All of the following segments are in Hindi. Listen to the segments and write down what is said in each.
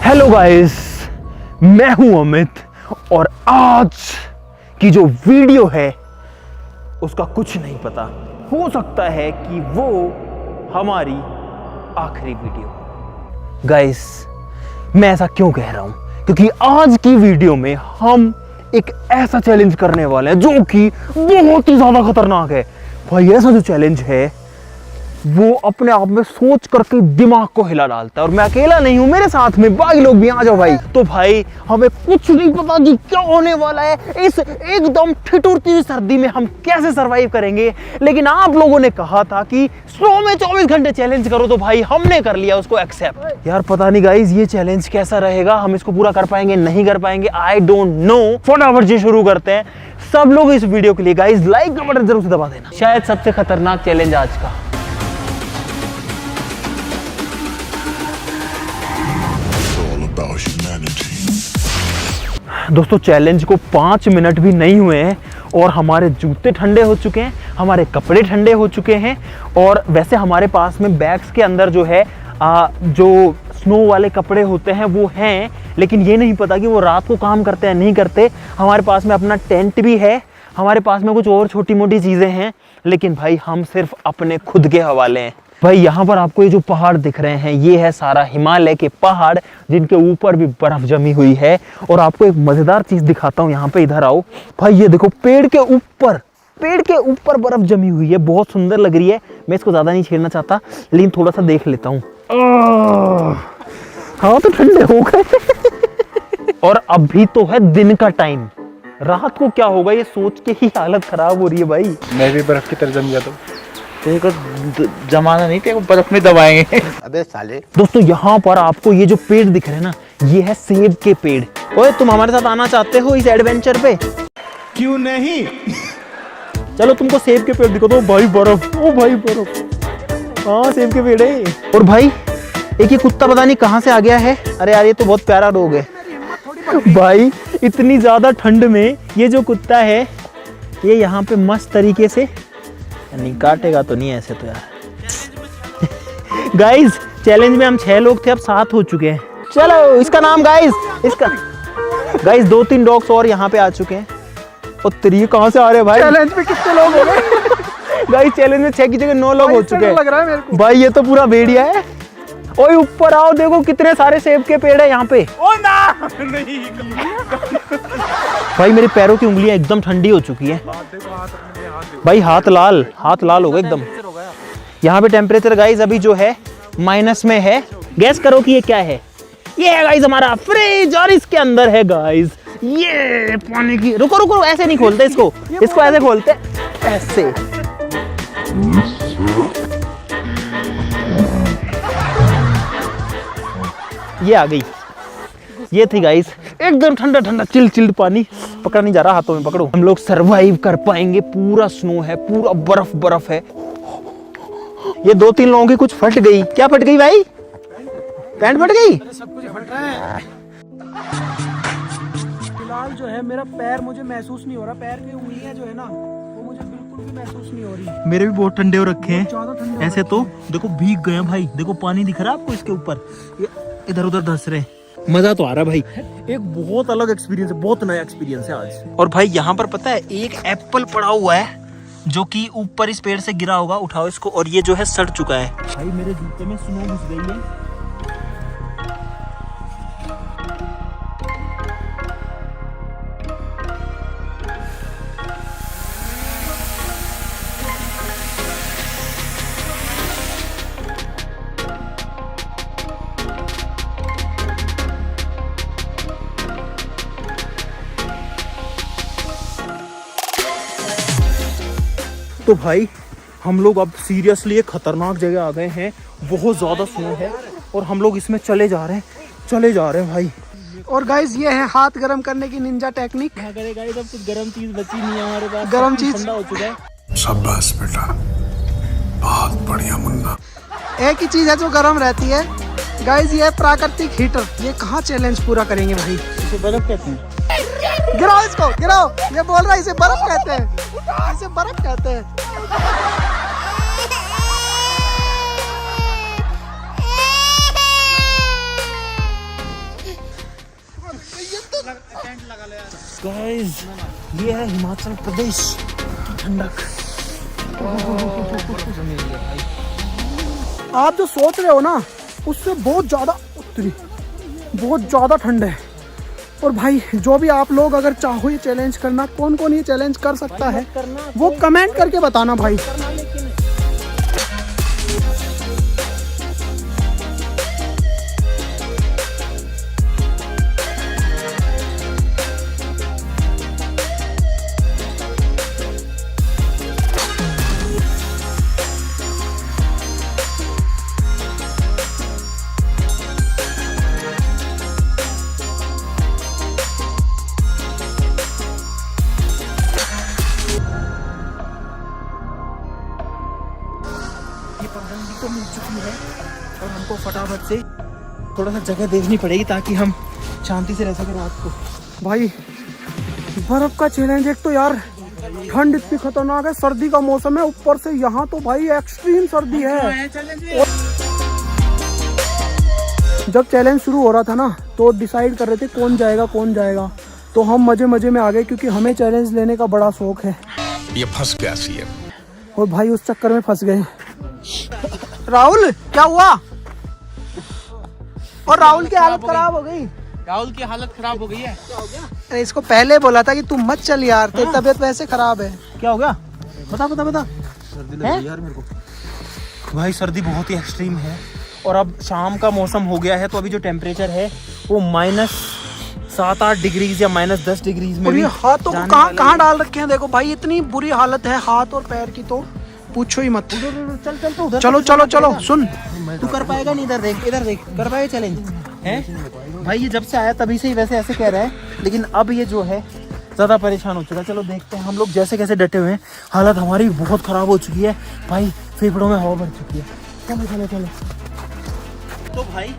हेलो गाइस, मैं हूं अमित और आज की जो वीडियो है उसका कुछ नहीं पता। हो सकता है कि वो हमारी आखिरी वीडियो। गाइस, मैं ऐसा क्यों कह रहा हूं? क्योंकि आज की वीडियो में हम एक ऐसा चैलेंज करने वाले हैं जो कि बहुत ही ज्यादा खतरनाक है। भाई ऐसा जो चैलेंज है वो अपने आप में सोच करके दिमाग को हिला डालता है। और मैं अकेला नहीं हूं, मेरे साथ में बाकी लोग भी आ जाओ भाई। तो भाई हमें कुछ नहीं पता कि क्या होने वाला है। इस एकदम ठिठुरती सर्दी में हम कैसे सरवाइव करेंगे, लेकिन आप लोगों ने कहा था कि स्नो में 24 घंटे चैलेंज करो, तो भाई हमने कर लिया उसको एक्सेप्ट। यार पता नहीं गाइस ये चैलेंज कैसा रहेगा, हम इसको पूरा कर पाएंगे नहीं कर पाएंगे, आई डोंट नो। फटाफट से शुरू करते हैं। सब लोग इस वीडियो के लिए गाइस लाइक का बटन जरूर से दबा देना। शायद सबसे खतरनाक चैलेंज आज का। दोस्तों चैलेंज को 5 मिनट भी नहीं हुए हैं और हमारे जूते ठंडे हो चुके हैं, हमारे कपड़े ठंडे हो चुके हैं। और वैसे हमारे पास में बैग्स के अंदर जो है जो स्नो वाले कपड़े होते हैं वो हैं, लेकिन ये नहीं पता कि वो रात को काम करते हैं नहीं करते। हमारे पास में अपना टेंट भी है, हमारे पास में कुछ और छोटी मोटी चीज़ें हैं, लेकिन भाई हम सिर्फ अपने खुद के हवाले हैं। भाई यहाँ पर आपको ये जो पहाड़ दिख रहे हैं ये है सारा हिमालय के पहाड़, जिनके ऊपर भी बर्फ जमी हुई है। और आपको एक मजेदार चीज दिखाता हूँ, यहाँ पे इधर आओ भाई। ये देखो पेड़ के ऊपर बर्फ जमी हुई है, बहुत सुंदर लग रही है। मैं इसको ज्यादा नहीं छेड़ना चाहता, लेकिन थोड़ा सा देख लेता हूँ। हाँ तो ठंडे हो गए। और अभी तो है दिन का टाइम, रात को क्या होगा ये सोच के ही हालत खराब हो रही है भाई। मैं भी बर्फ की तरह जम गया। तो तेरे को जमाना नहीं, तेरे को बर्फ में दबाएंगे। अबे साले। दोस्तों यहाँ पर आपको ये जो पेड़ दिख रहे हैं ना, ये है सेब के पेड़। ओए तुम हमारे साथ आना चाहते हो इस एडवेंचर पे? क्यों नहीं? चलो तुमको सेब के पेड़ दिखा दो। भाई बर्फ, ओ भाई बर्फ। हाँ सेब के पेड़ है। और भाई एक ये कुत्ता पता नहीं कहाँ से आ गया है। अरे यार ये तो बहुत प्यारा डॉग है भाई। इतनी ज्यादा ठंड में ये जो कुत्ता है ये यहाँ पे मस्त तरीके से नहीं काटेगा तो नहीं ऐसे तो यार। गाइस चैलेंज में हम 6 लोग थे, अब 7 हो चुके हैं। चलो इसका नाम गाइस 2-3 डॉग्स और यहाँ पे आ चुके हैं। और 3 कहाँ से आ रहे हैं भाई? चैलेंज में कितने लोग हो गए? गाइस चैलेंज में 6 की जगह 9 लोग हो चुके हैं। लग रहा है मेरे को। भाई ये तो पूरा भेड़िया है। ओए ऊपर आओ, देखो कितने सारे सेब के पेड़ है यहाँ पे। ओ ना नहीं। भाई मेरे पैरों की उंगलियां एकदम ठंडी हो चुकी है भाई। हाथ लाल हो गए एकदम। यहाँ पे टेम्परेचर गाइस अभी जो है माइनस में है। गैस करो कि ये क्या है? ये है गाइस हमारा फ्रिज, और इसके अंदर है गाइस ये पानी की। रुको ऐसे नहीं खोलते इसको ऐसे खोलते ऐसे। ये आ गई, ये थी गाइस एकदम ठंडा ठंडा चिल्ड पानी। पकड़ा नहीं जा रहा, हाथों में पकड़ो। हम लोग सरवाइव कर पाएंगे। पूरा स्नो है, पूरा बर्फ है। ये 2-3 लोगों की कुछ फट गई। क्या फट गई भाई? पैंट फट गई? सब कुछ फट रहा है। फिलहाल जो है मेरा पैर मुझे महसूस नहीं हो रहा। पैर की उंगलियां जो है ना वो मुझे बिल्कुल भी महसूस नहीं हो रही। मेरे भी बहुत ठंडे हो रखे हैं ऐसे। तो देखो भीग गए भाई, देखो पानी दिख रहा है आपको इसके ऊपर, इधर उधर धंस रहे। मजा तो आ रहा है भाई। एक बहुत अलग एक्सपीरियंस है, बहुत नया एक्सपीरियंस है आज। और भाई यहाँ पर पता है एक एप्पल पड़ा हुआ है जो कि ऊपर इस पेड़ से गिरा होगा। उठाओ इसको, और ये जो है सड़ चुका है। भाई मेरे जूते में स्नो घुस गई है। तो भाई हम लोग अब सीरियसली एक खतरनाक जगह आ गए हैं। बहुत ज्यादा स्नो है और हम लोग इसमें चले जा रहे हैं भाई। और गाइस ये है हाथ गर्म करने की निंजा टेक्निक। क्या करे गाइस, अब कुछ गर्म चीज बची नहीं है हमारे पास। गर्म चीज ठंडा हो चुका है। शाबाश बेटा, बहुत बढ़िया मुन्ना। एक ही चीज है जो गर्म रहती है गाइस, ये प्राकृतिक हीटर। ये कहाँ चैलेंज पूरा करेंगे भाई? इसे बर्फ कहते हैं। गिराओ इसको, गिराओ। ये बोल रहा है इसे बर्फ कहते हैं, इसे बर्फ कहते हैं। गाइस ये है हिमाचल प्रदेश की ठंडक। आप जो सोच रहे हो ना उससे बहुत ज़्यादा ठंड है। और भाई जो भी आप लोग अगर चाहो ये चैलेंज करना, कौन कौन ये चैलेंज कर सकता है वो कमेंट करके बताना भाई। ये पगडंडी तो मिल चुकी है और हमको फटाफट से थोड़ा सा जगह देखनी पड़ेगी ताकि हम शांति से रह सके रात को। भाई बर्फ का चैलेंज, एक तो यार ठंड इतनी खतरनाक है, सर्दी का मौसम है, ऊपर से यहाँ तो भाई एक्सट्रीम सर्दी है। जब चैलेंज शुरू हो रहा था ना तो डिसाइड कर रहे थे कौन जाएगा, तो हम मजे मजे में आ गए क्योंकि हमें चैलेंज लेने का बड़ा शौक है। ये फंस गया सीएम। और भाई उस चक्कर में फंस गए। राहुल क्या हुआ? और राहुल की हालत खराब हो गई। राहुल की हालत खराब हो गई है। अरे इसको पहले बोला था कि तुम मत चल यार, तेरी तबीयत वैसे खराब है। क्या हो गया? बता। सर्दी लग रही यार मेरे को। भाई सर्दी बहुत ही एक्सट्रीम है और अब शाम का मौसम हो गया है तो अभी जो टेम्परेचर है वो -7-8 डिग्रीज या -10 डिग्रीज में और भी ये हाथों को कहाँ डाल रखे हैं देखो भाई, इतनी बुरी हालत है हाथ और पैर की तो पूछो ही मत। चल तो उधर चलो सुन, तू कर पाएगा नहीं? इधर देख कर पाएगा चैलेंज है भाई। ये जब से आया तभी से ही वैसे ऐसे कह रहा है, लेकिन अब ये जो है ज़्यादा परेशान हो चुका है। चलो देखते हैं, हम लोग जैसे कैसे डटे हुए हैं। हालत हमारी बहुत ख़राब हो चुकी है भाई, फेफड़ों में हवा भर चुकी है। चलो तो भाई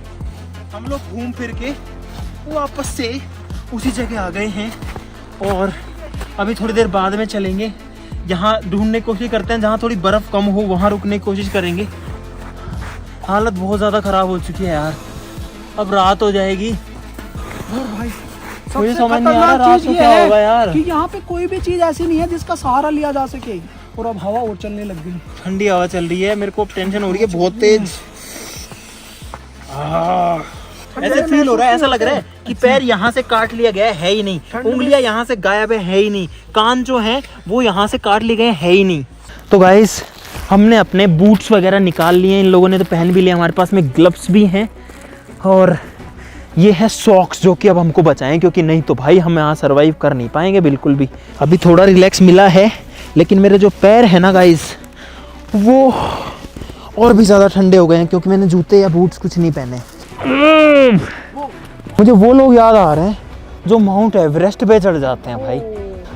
हम लोग घूम फिर के वापस से उसी जगह आ गए हैं और अभी थोड़ी देर बाद में चलेंगे। यहाँ ढूंढने की कोशिश करते हैं जहाँ थोड़ी बर्फ़ कम हो, वहाँ रुकने की कोशिश करेंगे। हालत बहुत ज़्यादा ख़राब हो चुकी है यार, अब रात हो जाएगी। और भाई मुझे सबसे समझ नहीं आ रहा खतरनाक रात चीज को ये क्या होगा है यार। कि यहाँ पे कोई भी चीज ऐसी नहीं है जिसका सहारा लिया जा सके। और अब हवा और चलने लग गई, ठंडी हवा चल रही है, मेरे को टेंशन हो रही है बहुत तेज। ऐसे फील हो रहा है, ऐसा लग रहा है कि पैर यहाँ से काट लिया गया है ही नहीं, उंगलियां यहाँ से गायब है ही नहीं, कान जो है वो यहाँ से काट लिए गए है ही नहीं। तो गाइस हमने अपने बूट्स वगैरह निकाल लिए, इन लोगों ने तो पहन भी लिया, हमारे पास में ग्लव्स भी हैं और ये है सॉक्स जो कि अब हमको बचाएं, क्योंकि नहीं तो भाई हम यहाँ सर्वाइव कर नहीं पाएंगे बिल्कुल भी। अभी थोड़ा रिलैक्स मिला है, लेकिन मेरे जो पैर है ना गाइस वो और भी ज़्यादा ठंडे हो गए हैं क्योंकि मैंने जूते या बूट्स कुछ नहीं पहने। मुझे वो लोग याद आ रहे हैं जो माउंट एवरेस्ट पे चढ़ जाते हैं भाई।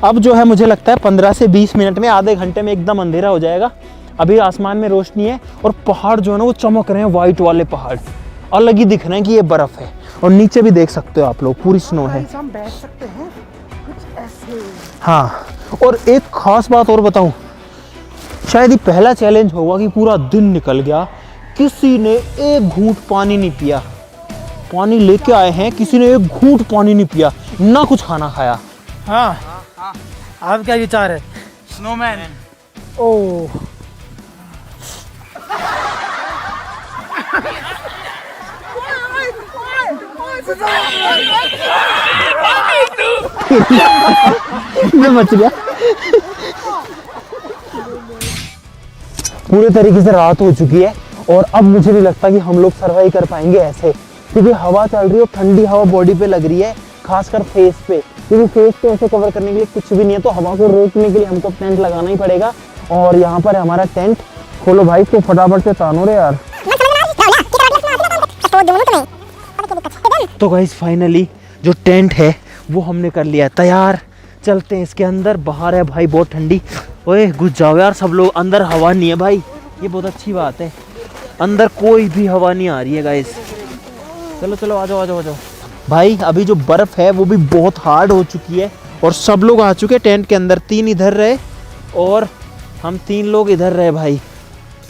अब जो है मुझे लगता है 15 से 20 मिनट में, आधे घंटे में एकदम अंधेरा हो जाएगा। अभी आसमान में रोशनी है और पहाड़ जो है ना वो चमक रहे हैं, वाइट वाले पहाड़ अलग ही दिख रहे हैं कि ये बर्फ़ है। और नीचे भी देख सकते हो आप लोग, पूरी स्नो है। हम बैठ सकते हैं कुछ ऐसे। हाँ, और एक खास बात और बताऊं, शायद ये पहला चैलेंज होगा कि पूरा दिन निकल गया, किसी ने एक घूंट पानी नहीं पिया। पानी लेके आए हैं, किसी ने एक घूंट पानी नहीं पिया, ना कुछ खाना खाया। हाँ, आप क्या विचार है? स्नोमैन। ओ मैं मच गया। पूरे तरीके से रात हो चुकी है और अब मुझे नहीं लगता कि हम लोग सर्वाइव कर पाएंगे ऐसे, क्योंकि हवा चल रही है और ठंडी हवा बॉडी पे लग रही है, खासकर फेस पे, क्योंकि फेस पे ऐसे कवर करने के लिए कुछ भी नहीं है, तो हवा को रोकने के लिए हमको टेंट लगाना ही पड़ेगा। और यहाँ पर हमारा टेंट, खोलो भाई इसको फटाफट से तानो रे यार। तो गाइस फाइनली जो टेंट है वो हमने कर लिया है तैयार। चलते हैं इसके अंदर, बाहर है भाई बहुत ठंडी। ओए घुस जाओ यार सब लोग, अंदर हवा नहीं है भाई, ये बहुत अच्छी बात है, अंदर कोई भी हवा नहीं आ रही है गाइस। चलो आ जाओ भाई। अभी जो बर्फ़ है वो भी बहुत हार्ड हो चुकी है और सब लोग आ चुके हैं टेंट के अंदर। 3 इधर रहे और हम 3 लोग इधर रहे भाई।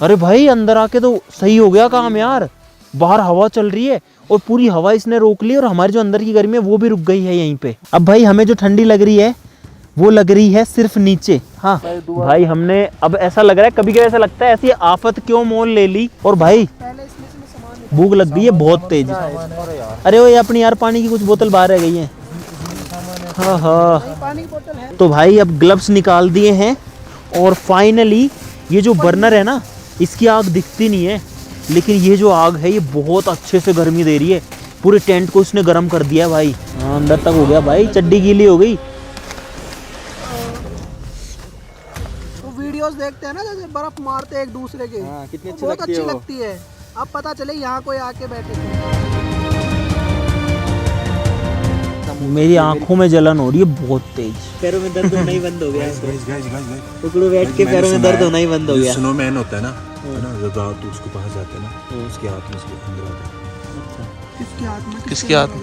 अरे भाई अंदर आके तो सही हो गया काम यार, बाहर हवा चल रही है और पूरी हवा इसने रोक ली और हमारी जो अंदर की गर्मी है वो भी रुक गई है यहीं पे। अब भाई हमें जो ठंडी लग रही है वो लग रही है सिर्फ नीचे। हाँ भाई हमने अब ऐसा लग रहा है, कभी कभी ऐसा लगता है ऐसी आफत क्यों मोल ले ली। और भाई भूख लग गई है बहुत तेज। अरे वो ये अपनी यार पानी की कुछ बोतल बाहर रह गई है। हाँ हाँ तो भाई अब ग्लव्स निकाल दिए हैं और फाइनली ये जो बर्नर है ना इसकी आग दिखती नहीं है, लेकिन ये जो आग है ये बहुत अच्छे से गर्मी दे रही है। पूरे टेंट को इसने गर्म कर दिया है भाई। हाँ अंदर तक हो गया भाई, चड्डी गीली हो गई। तो वीडियोस देखते हैं ना जैसे बर्फ मारते हैं एक दूसरे के, कितनी बहुत अच्छी लगती है। अब पता चले यहाँ कोई आके बैठे। मेरी आंखों में जलन हो रही है बहुत तेज। पैरों में दर्द होना ही बंद हो गया। टुकड़ों बैठ के पैरों में दर्द होना ही बंद हो गया। स्नोमैन होता है ना, जब रात उसके पास जाते हैं ना, उसके हाथ में उसके अंदर आता है। किसकी आत्मा?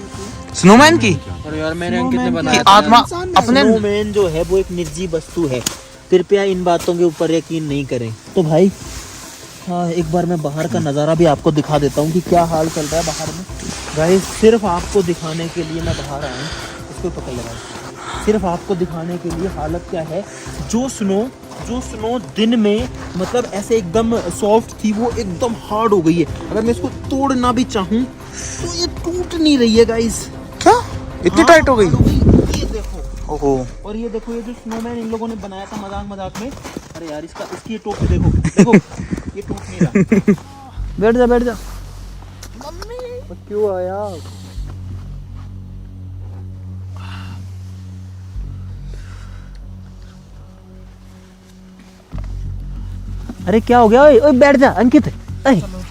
स्नोमैन की? अरे यार मैंने अंकित ने बनाया आत्मा अपने स्नोमैन जो है वो एक निर्जीव वस्तु है। कृपया इन बातों के ऊपर यकीन नहीं करें। तो भाई हाँ एक बार मैं बाहर का नज़ारा भी आपको दिखा देता हूँ कि क्या हाल चल रहा है बाहर में। भाई सिर्फ आपको दिखाने के लिए मैं बाहर आया हूँ, इसको पकड़ लगा। सिर्फ आपको दिखाने के लिए हालत क्या है। जो स्नो दिन में मतलब ऐसे एकदम सॉफ्ट थी वो एकदम हार्ड हो गई है। अगर मैं इसको तोड़ना भी चाहूँ तो ये टूट नहीं रही है गाइस। क्या इतनी टाइट हो गई? ये देखो। ओहो। और ये देखो ये जो स्नोमैन इन लोगों ने बनाया था मजाक में। अरे यार इसकी ये टोपी देखो देखो ये टूट नहीं रहा। बैठ जा मम्मी क्यों आया? अरे क्या हो गया? ओए बैठ जा अंकित,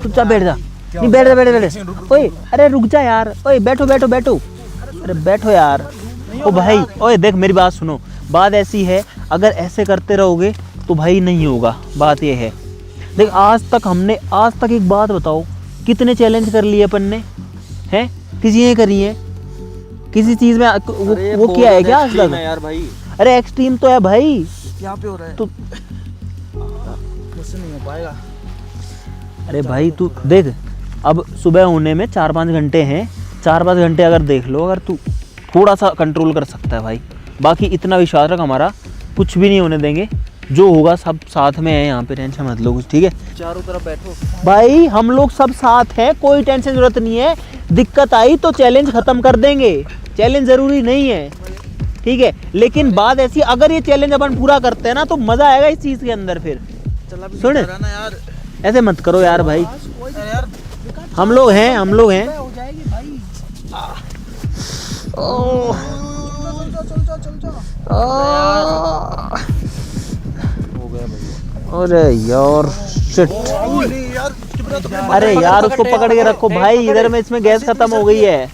चुपचाप बैठ जा। नहीं बैठ जा। ओए अरे रुक जा यार। ओए बैठो। अरे बैठो यार। ओ भाई ओए देख मेरी बात सुनो। बात ऐसी है अगर ऐसे करते रहोगे तो भाई नहीं होगा। बात ये है देख आज तक एक बात बताओ कितने चैलेंज कर लिए अपन ने हैं? किसी ने करी है किसी चीज में वो किया है क्या आज तक? यार भाई अरे एक्सट्रीम तो है भाई। यहाँ पे हो रहा है तो मुझसे नहीं हो पाएगा। अरे भाई तू देख अब सुबह होने में 4-5 घंटे हैं। 4-5 घंटे अगर देख लो, अगर तू थोड़ा सा कंट्रोल कर सकता है भाई। बाकी इतना विश्वास रख हमारा कुछ भी नहीं होने देंगे। जो होगा सब साथ में है यहाँ पे, टेंशन मत लो कुछ। ठीक है चारों तरफ बैठो भाई, हम लोग सब साथ हैं, कोई टेंशन जरूरत नहीं है। दिक्कत आई तो चैलेंज खत्म कर देंगे। चैलेंज जरूरी नहीं है ठीक है, लेकिन बात ऐसी अगर ये चैलेंज अपन पूरा करते हैं ना तो मजा आएगा इस चीज के अंदर। फिर सुन यार ऐसे मत करो यार भाई। हम लोग हैं हो जाएगी भाई। अरे यार शिट। अरे यार उसको पकड़ के रखो भाई। इधर में इसमें गैस खत्म हो गई है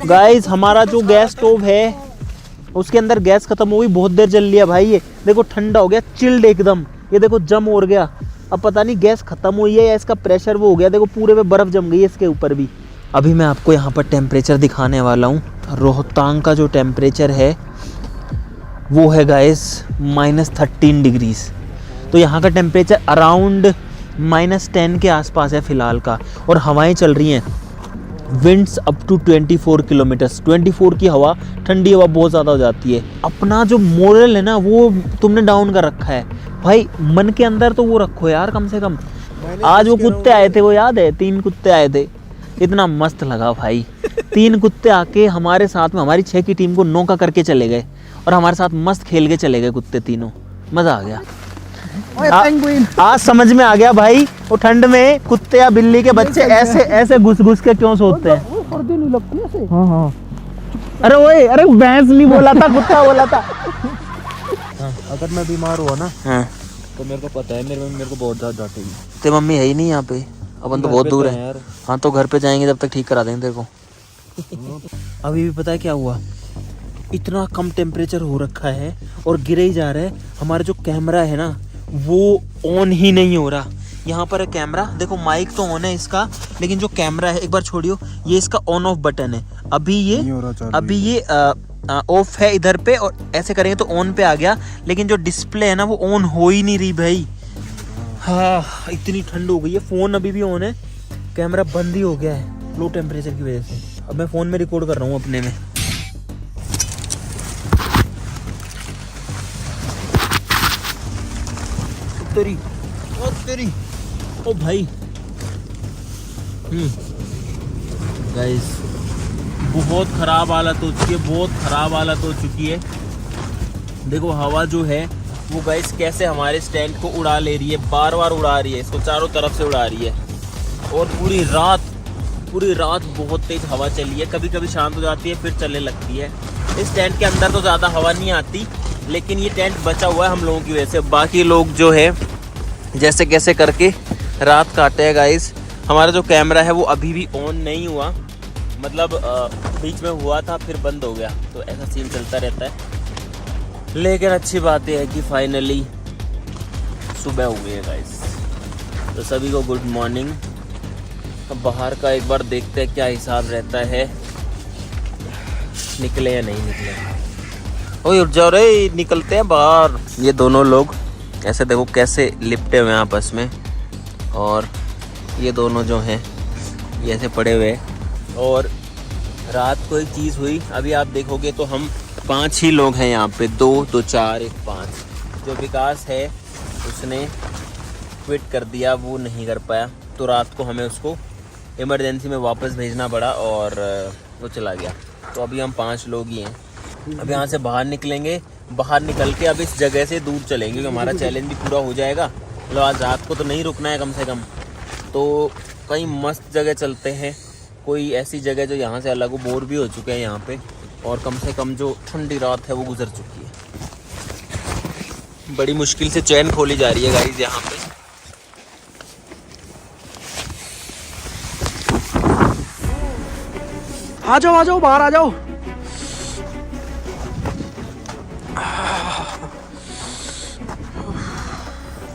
गाइस। हमारा जो गैस स्टोव है उसके अंदर गैस खत्म हो गई। बहुत देर जल लिया भाई। ये देखो ठंडा हो गया, चिल्ड एकदम। ये देखो जम हो गया। अब पता नहीं गैस खत्म हुई है या इसका प्रेशर वो हो गया। देखो पूरे में बर्फ जम गई है इसके ऊपर भी। अभी मैं आपको यहाँ पर टेम्परेचर दिखाने वाला हूँ। रोहतांग का जो टेम्परेचर है वो है गाइस -13 डिग्रीज। तो यहाँ का टेम्परेचर अराउंड -10 के आसपास है फ़िलहाल का। और हवाएं चल रही हैं, विंड्स अप टू 24 किलोमीटर्स। 24 की हवा, ठंडी हवा बहुत ज़्यादा हो जाती है। अपना जो मोरल है ना वो तुमने डाउन कर रखा है भाई। मन के अंदर तो वो रखो यार कम से कम। आज वो कुत्ते आए थे, वो याद है? 3 कुत्ते आए थे, इतना मस्त लगा भाई। 3 कुत्ते आके हमारे साथ में हमारी 6 की टीम को नौका करके चले गए और हमारे साथ मस्त खेल के चले गए कुत्ते तीनों। मज़ा आ गया। आज समझ में आ गया भाई वो ठंड में कुत्ते या बिल्ली के बच्चे ऐसे घुस के क्यों सोते हैं। सर्दी नहीं लगती ऐसे। हाँ। अरे ओए अरे भैंस नहीं बोला था, कुत्ता बोला था। अगर मैं बीमार हुआ ना तो मेरे को पता है मेरे को बहुत ज़्यादा डांटेगी। तेरी मम्मी है ही नहीं यहाँ पे, अपन तो बहुत दूर है। हाँ तो घर पे जाएंगे जब तक ठीक करा देंगे तेरे को। अभी भी पता है क्या हुआ? इतना कम टेम्परेचर हो रखा है और गिरे ही जा रहा है। हमारा जो कैमरा है ना वो ऑन ही नहीं हो रहा। यहाँ पर है कैमरा, देखो माइक तो ऑन है इसका, लेकिन जो कैमरा है एक बार छोड़ियो, ये इसका ऑन ऑफ बटन है। अभी ये ऑफ है इधर पे और ऐसे करेंगे तो ऑन पे आ गया, लेकिन जो डिस्प्ले है ना वो ऑन हो ही नहीं रही भाई। हाँ इतनी ठंड हो गई है। फ़ोन अभी भी ऑन है कैमरा बंद ही हो गया है लो टेम्परेचर की वजह से। अब मैं फ़ोन में रिकॉर्ड कर रहा हूँ अपने में। तेरी ओ भाई गाइस बहुत ख़राब हालत हो चुकी है, बहुत ख़राब हालत हो चुकी है। देखो हवा जो है वो गाइस कैसे हमारे स्टैंड को उड़ा ले रही है, बार बार उड़ा रही है, इसको चारों तरफ से उड़ा रही है। और पूरी रात बहुत तेज़ हवा चली है, कभी कभी शांत हो जाती है फिर चलने लगती है। इस टेंट के अंदर तो ज़्यादा हवा नहीं आती, लेकिन ये टेंट बचा हुआ है हम लोगों की वजह से। बाकी लोग जो है जैसे कैसे करके रात काटे हैं गाइस। हमारा जो कैमरा है वो अभी भी ऑन नहीं हुआ, मतलब बीच में हुआ था फिर बंद हो गया, तो ऐसा सीन चलता रहता है। लेकिन अच्छी बात यह है कि फाइनली सुबह हो गई है गाइस। तो सभी को गुड मॉर्निंग। अब बाहर का एक बार देखते हैं क्या हिसाब रहता है, निकले या नहीं निकले। ओए उठ जाओ रे, निकलते हैं बाहर। ये दोनों लोग ऐसे देखो कैसे लिपटे हुए हैं आपस में, और ये दोनों जो हैं ये ऐसे पड़े हुए। और रात को एक चीज़ हुई, अभी आप देखोगे तो हम 5 ही लोग हैं यहाँ पे, 2 2 4 1 5। जो विकास है उसने क्विट कर दिया, वो नहीं कर पाया, तो रात को हमें उसको इमरजेंसी में वापस भेजना पड़ा और वो चला गया। तो अभी हम 5 लोग ही हैं। अब यहाँ से बाहर निकलेंगे, बाहर निकल के अब इस जगह से दूर चलेंगे क्योंकि हमारा चैलेंज भी पूरा हो जाएगा। मतलब आज रात को तो नहीं रुकना है कम से कम, तो कहीं मस्त जगह चलते हैं, कोई ऐसी जगह जो यहाँ से अलग हो। बोर भी हो चुके हैं यहाँ पे, और कम से कम जो ठंडी रात है वो गुजर चुकी है। बड़ी मुश्किल से चैन खोली जा रही है गाइस यहाँ पे। आ जाओ बाहर आ जाओ।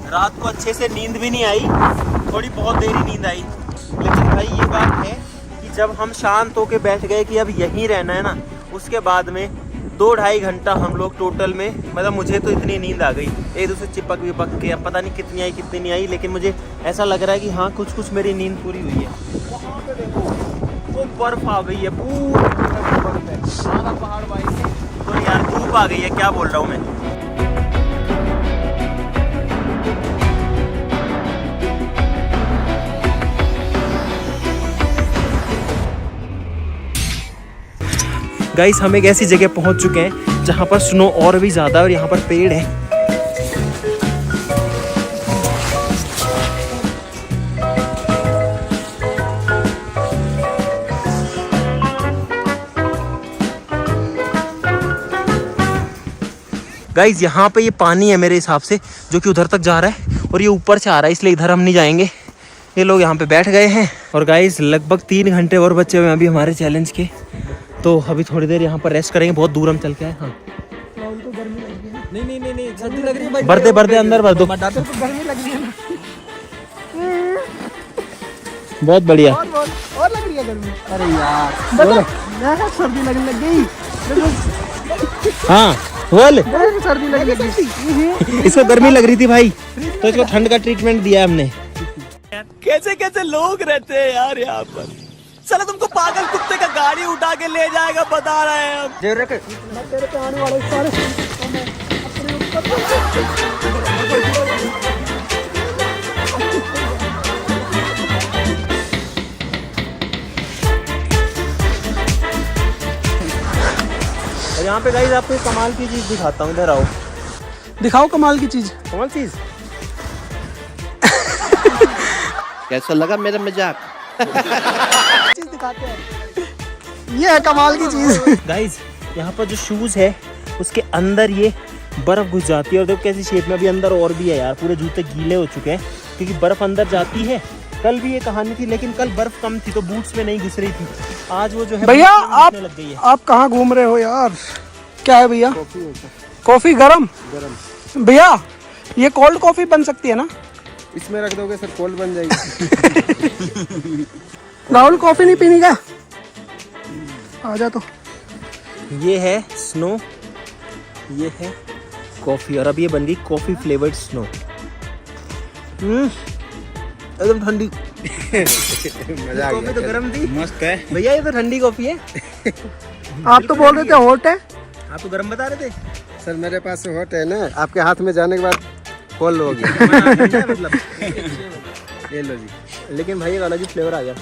रात को अच्छे से नींद भी नहीं आई, थोड़ी बहुत देरी नींद आई। लेकिन भाई ये बात है कि जब हम शांत होके बैठ गए कि अब यहीं रहना है ना, उसके बाद में 2-2.5 घंटा हम लोग टोटल में, मतलब मुझे तो इतनी नींद आ गई, एक दूसरे चिपक विपक के। अब पता नहीं कितनी आई कितनी नहीं आई, लेकिन मुझे ऐसा लग रहा है कि हाँ कुछ मेरी नींद पूरी हुई है। वहाँ पे देखो वो बर्फ आ गई है, पूरी बर्फ है, आधा पहाड़ वाइट है। तो यार धूप आ गई है, क्या बोल रहा हूँ मैं। गाइस हम एक ऐसी जगह पहुंच चुके हैं जहां पर स्नो और भी ज़्यादा है और यहाँ पर पेड़ है। गाइस यहाँ पे ये पानी है मेरे हिसाब से, जो कि उधर तक जा रहा है और ये ऊपर से आ रहा है, इसलिए इधर हम नहीं जाएंगे। ये लोग यहाँ पे बैठ गए हैं और गाइस लगभग 3 घंटे और बचे हुए हैं अभी हमारे चैलेंज के। तो अभी थोड़ी देर यहाँ पर रेस्ट करेंगे, बहुत दूर हम चल के आए। हाँ नहीं सर्दी लग रही है, बरदे अंदर भर दो। गर्मी लग रही है ना, बहुत बढ़िया। और लग रही है गर्मी। अरे यार सर्दी लगने लग गई। हाँ बोल, सर्दी लगने लगी। इसको गर्मी लग रही थी भाई, तो इसको ठंड का ट्रीटमेंट दिया हमने। कैसे कैसे लोग रहते हैं यार यहाँ पर। चलो तुमको पागल कुत्ते का गाड़ी उठा के ले जाएगा, बता रहे हैं हम। तेरे पे आने वाले सारे और यहाँ पे गाइस आपको कमाल की चीज दिखाता हूँ, इधर आओ। दिखाओ कमाल की चीज। कमाल चीज कैसा लगा मेरा मजाक? चीज दिखाते हैं, ये है कमाल की चीज। गाइस यहाँ पर जो शूज है उसके अंदर ये बर्फ घुस जाती है, और देखो कैसी शेप में। अभी अंदर और भी है यार, पूरे जूते गीले हो चुके हैं क्योंकि बर्फ अंदर जाती है। कल भी ये कहानी थी, लेकिन कल बर्फ कम थी तो बूट्स में नहीं घुस रही थी। आज वो जो है भैया लग गई है। आप कहाँ घूम रहे हो यार? क्या है भैया? कॉफी गरम भैया, ये कोल्ड कॉफी बन सकती है ना? इसमें रख दोगे सर कोल्ड बन जाएगी। राहुल कॉफी नहीं पीनी क्या? आजा तो। ये है स्नो, ये है कॉफी, और अब ये बन गई कॉफी फ्लेवर्ड स्नो। एकदम ठंडी। मजा आ कॉफी तो गया। गर्म थी मस्त है। भैया, ये तो ठंडी कॉफी है। आप तो बोल रहे थे हॉट है। आप तो गर्म बता रहे थे। सर मेरे पास हॉट है ना, आपके हाथ में जाने के बाद खोल लोगे। मतलब ये लो जी। लेकिन भाई एक अलग ही फ्लेवर आ गया।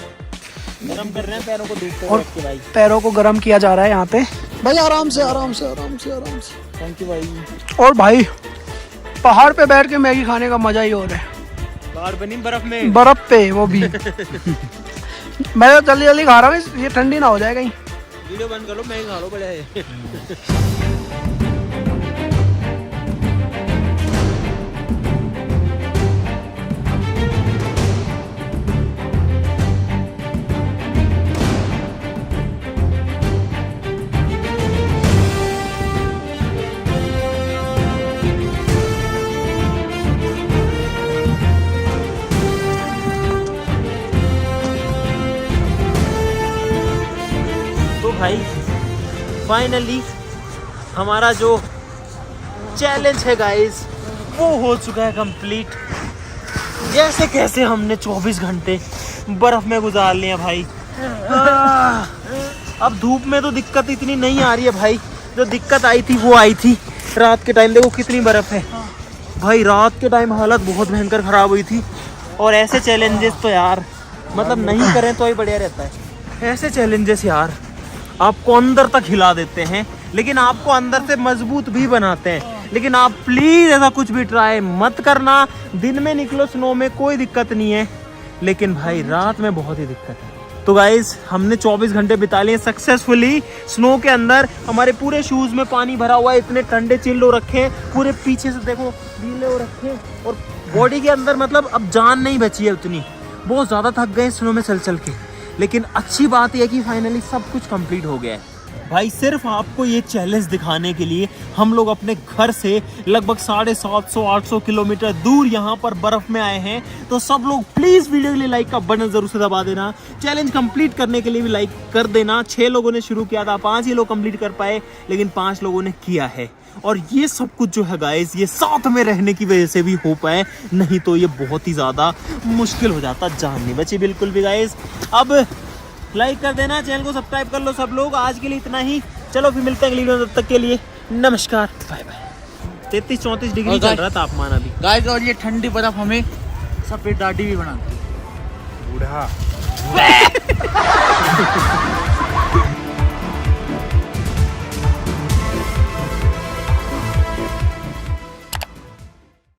गर्म कर रहे हैं पैरों को धूप और के भाई। पैरों को गर्म किया जा रहा है यहाँ पे। भाई आराम से आराम से आराम से आराम से। थैंक यू भाई। और भाई पहाड़ पे बैठ के मैगी खाने का मजा ही और है। बाहर बनी बर्फ में। बर्फ पे वो भी। मैं तो जल्दी जल्दी खा रहा हूँ, ये ठंडी ना हो जाए कहीं। वीडियो बंद कर लो, मैं ही खा लो, बढ़िया है। तो भाई फाइनली हमारा जो चैलेंज है गाइस वो हो चुका है कंप्लीट। जैसे कैसे हमने 24 घंटे बर्फ में गुजार लिए भाई। अब धूप में तो दिक्कत इतनी नहीं आ रही है भाई, जो दिक्कत आई थी वो आई थी रात के टाइम। देखो कितनी बर्फ है भाई, रात के टाइम हालत बहुत भयंकर खराब हुई थी। और ऐसे चैलेंजेस तो यार मतलब नहीं करें तो ही बढ़िया रहता है। ऐसे चैलेंजेस यार आपको अंदर तक हिला देते हैं, लेकिन आपको अंदर से मजबूत भी बनाते हैं। लेकिन आप प्लीज ऐसा कुछ भी ट्राई मत करना। दिन में निकलो स्नो में, कोई दिक्कत नहीं है, लेकिन भाई रात में बहुत ही दिक्कत है। तो गाइज हमने 24 घंटे बिता लिए सक्सेसफुली स्नो के अंदर। हमारे पूरे शूज में पानी भरा हुआ है, इतने ठंडे चिल्ड हो रखे हैं, पूरे पीछे से देखो गीले हो रखे हैं, और बॉडी के अंदर मतलब अब जान नहीं बची है उतनी। बहुत ज़्यादा थक गए स्नो में चल चल के। लेकिन अच्छी बात यह है कि फाइनली सब कुछ कंप्लीट हो गया है भाई। सिर्फ आपको ये चैलेंज दिखाने के लिए हम लोग अपने घर से लगभग 750-800 किलोमीटर दूर यहाँ पर बर्फ में आए हैं। तो सब लोग प्लीज वीडियो के लिए लाइक का बटन जरूर से दबा देना। चैलेंज कंप्लीट करने के लिए भी लाइक कर देना। 6 लोगों ने शुरू किया था, 5 ही लोग कंप्लीट कर पाए, लेकिन 5 लोगों ने किया है। और ये सब कुछ जो है गाइस ये साथ में रहने की वजह से भी हो पाए, नहीं तो ये बहुत ही ज्यादा मुश्किल हो जाता, जान नहीं बची बिल्कुल भी गाइस। अब लाइक कर देना, चैनल को सब्सक्राइब कर लो सब लोग। आज के लिए इतना ही, चलो फिर मिलते हैं अगली वीडियो में, तब तक के लिए नमस्कार, बाय बाय। 33-34 डिग्री चल रहा तापमान अभी गाइस। और ये ठंडी बर्फ हमें सफेद दाढ़ी भी बनाती है। बूढ़ा